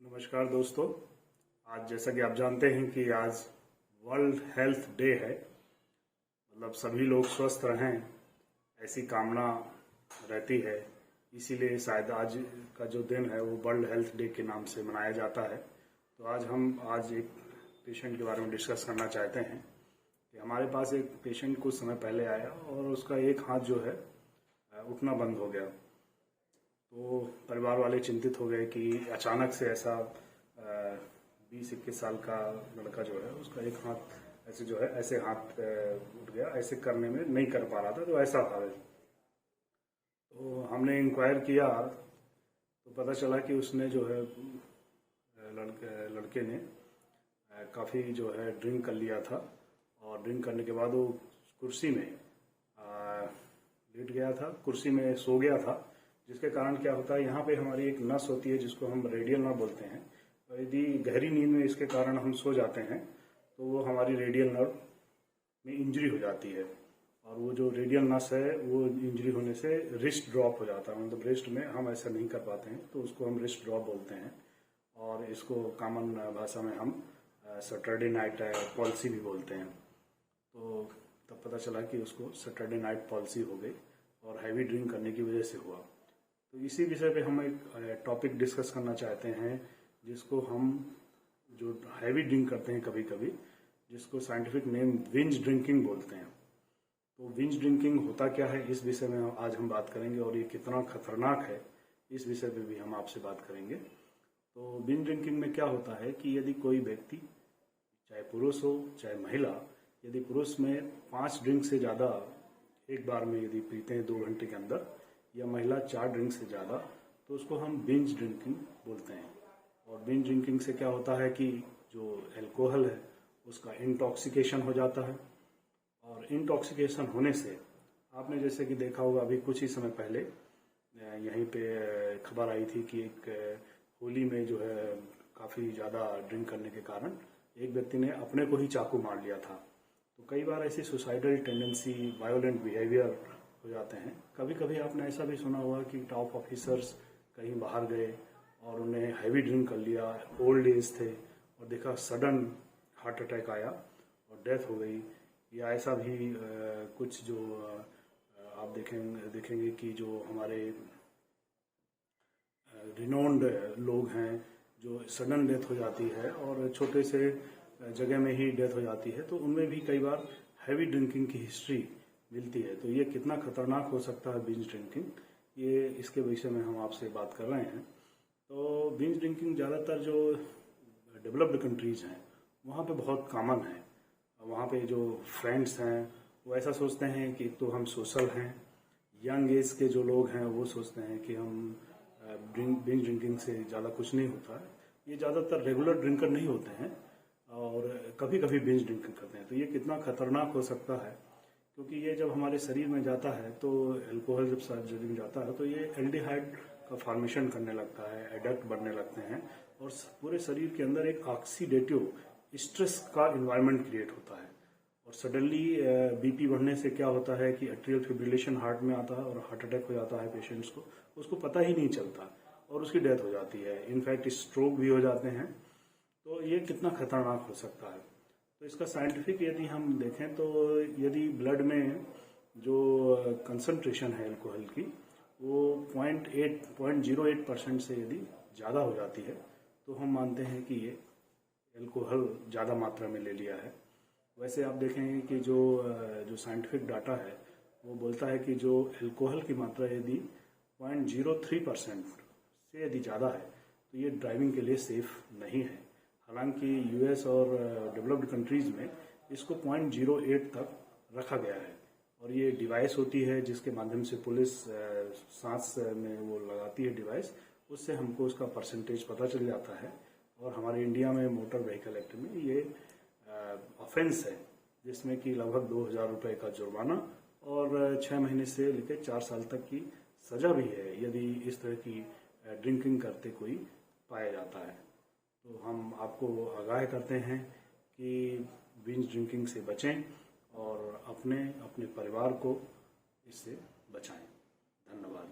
नमस्कार दोस्तों। आज जैसा कि आप जानते हैं कि आज वर्ल्ड हेल्थ डे है। मतलब सभी लोग स्वस्थ रहें ऐसी कामना रहती है, इसीलिए शायद आज का जो दिन है वो वर्ल्ड हेल्थ डे के नाम से मनाया जाता है। तो आज एक पेशेंट के बारे में डिस्कस करना चाहते हैं कि हमारे पास एक पेशेंट कुछ समय पहले आया और उसका एक हाथ जो है उठना बंद हो गया। तो परिवार वाले चिंतित हो गए कि अचानक से ऐसा 20-21 साल का लड़का जो है उसका एक हाथ ऐसे हाथ उठ गया, ऐसे करने में नहीं कर पा रहा था, तो ऐसा था। तो हमने इंक्वायर किया तो पता चला कि उसने जो है लड़के ने काफ़ी जो है ड्रिंक कर लिया था और ड्रिंक करने के बाद वो कुर्सी में लेट गया था, कुर्सी में सो गया था, जिसके कारण क्या होता है, यहाँ पे हमारी एक नस होती है जिसको हम रेडियल नर्व बोलते हैं। तो यदि गहरी नींद में इसके कारण हम सो जाते हैं तो वो हमारी रेडियल नर्व में इंजरी हो जाती है और वो जो रेडियल नस है वो इंजरी होने से रिस्ट ड्रॉप हो जाता है। मतलब रिस्ट में हम ऐसा नहीं कर पाते हैं तो उसको हम रिस्ट ड्रॉप बोलते हैं और इसको कॉमन भाषा में हम सैटरडे नाइट पॉलिसी भी बोलते हैं। तो तब पता चला कि उसको सैटरडे नाइट पॉलिसी हो गई और हैवी ड्रिंक करने की वजह से हुआ। तो इसी विषय पे हम एक टॉपिक डिस्कस करना चाहते हैं जिसको हम जो हैवी ड्रिंक करते हैं कभी कभी, जिसको साइंटिफिक नेम बिंज ड्रिंकिंग बोलते हैं। तो बिंज ड्रिंकिंग होता क्या है, इस विषय में आज हम बात करेंगे और ये कितना खतरनाक है इस विषय पे भी हम आपसे बात करेंगे। तो बिंज ड्रिंकिंग में क्या होता है कि यदि कोई व्यक्ति, चाहे पुरुष हो चाहे महिला, यदि पुरुष में 5 ड्रिंक से ज़्यादा एक बार में यदि पीते हैं 2 घंटे के अंदर, या महिला 4 ड्रिंक से ज़्यादा, तो उसको हम बिंज ड्रिंकिंग बोलते हैं। और बिंज ड्रिंकिंग से क्या होता है कि जो अल्कोहल है उसका इंटॉक्सिकेशन हो जाता है और इंटॉक्सिकेशन होने से आपने जैसे कि देखा होगा, अभी कुछ ही समय पहले यहीं पे खबर आई थी कि एक होली में जो है काफ़ी ज़्यादा ड्रिंक करने के कारण एक व्यक्ति ने अपने को ही चाकू मार लिया था। तो कई बार ऐसी सुसाइडल टेंडेंसी, वायोलेंट बिहेवियर हो जाते हैं। कभी कभी आपने ऐसा भी सुना होगा कि टॉप ऑफिसर्स कहीं बाहर गए और उन्हें हैवी ड्रिंक कर लिया, ओल्ड एज थे और देखा सडन हार्ट अटैक आया और डेथ हो गई। या ऐसा भी कुछ जो आप देखेंगे कि जो हमारे रिनोन्ड लोग हैं जो सडन डेथ हो जाती है और छोटे से जगह में ही डेथ हो जाती है, तो उनमें भी कई बार हैवी ड्रिंकिंग की हिस्ट्री मिलती है। तो ये कितना खतरनाक हो सकता है बिंज ड्रिंकिंग, ये इसके विषय में हम आपसे बात कर रहे हैं। तो बिंज ड्रिंकिंग ज़्यादातर जो डेवलप्ड कंट्रीज़ हैं वहाँ पे बहुत कॉमन है। वहाँ पे जो फ्रेंड्स हैं वो ऐसा सोचते हैं कि तो हम सोशल हैं, यंग एज के जो लोग हैं वो सोचते हैं कि हम बिंज ड्रिंकिंग से ज़्यादा कुछ नहीं होता है। ये ज़्यादातर रेगुलर ड्रिंकर नहीं होते हैं और कभी कभी बिंज ड्रिंकिंग करते हैं। तो ये कितना खतरनाक हो सकता है, क्योंकि ये जब हमारे शरीर में जाता है तो अल्कोहल जब शरीर में जाता है तो ये एल्डिहाइड का फॉर्मेशन करने लगता है, एडक्ट बनने लगते हैं और पूरे शरीर के अंदर एक ऑक्सीडेटिव स्ट्रेस का इन्वायरमेंट क्रिएट होता है। और सडनली बीपी बढ़ने से क्या होता है कि एट्रियल फिब्रिलेशन हार्ट में आता है और हार्ट अटैक हो जाता है पेशेंट्स को, उसको पता ही नहीं चलता और उसकी डेथ हो जाती है। इनफैक्ट स्ट्रोक भी हो जाते हैं। तो ये कितना खतरनाक हो सकता है। तो इसका साइंटिफिक यदि हम देखें तो यदि ब्लड में जो कंसंट्रेशन है अल्कोहल की वो 0.08% से यदि ज़्यादा हो जाती है तो हम मानते हैं कि ये अल्कोहल ज़्यादा मात्रा में ले लिया है। वैसे आप देखेंगे कि जो साइंटिफिक डाटा है वो बोलता है कि जो अल्कोहल की मात्रा यदि 0.03% से यदि ज़्यादा है तो ये ड्राइविंग के लिए सेफ नहीं है। हालांकि यूएस और डेवलप्ड कंट्रीज़ में इसको 0.08 तक रखा गया है और ये डिवाइस होती है जिसके माध्यम से पुलिस सांस में वो लगाती है डिवाइस, उससे हमको उसका परसेंटेज पता चल जाता है। और हमारे इंडिया में मोटर व्हीकल एक्ट में ये ऑफेंस है जिसमें कि लगभग 2000 रुपये का जुर्माना और 6 महीने से लेकर 4 साल तक की सज़ा भी है यदि इस तरह की ड्रिंकिंग करते कोई पाया जाता है। तो हम आपको आगाह करते हैं कि बिंज ड्रिंकिंग से बचें और अपने परिवार को इससे बचाएं। धन्यवाद।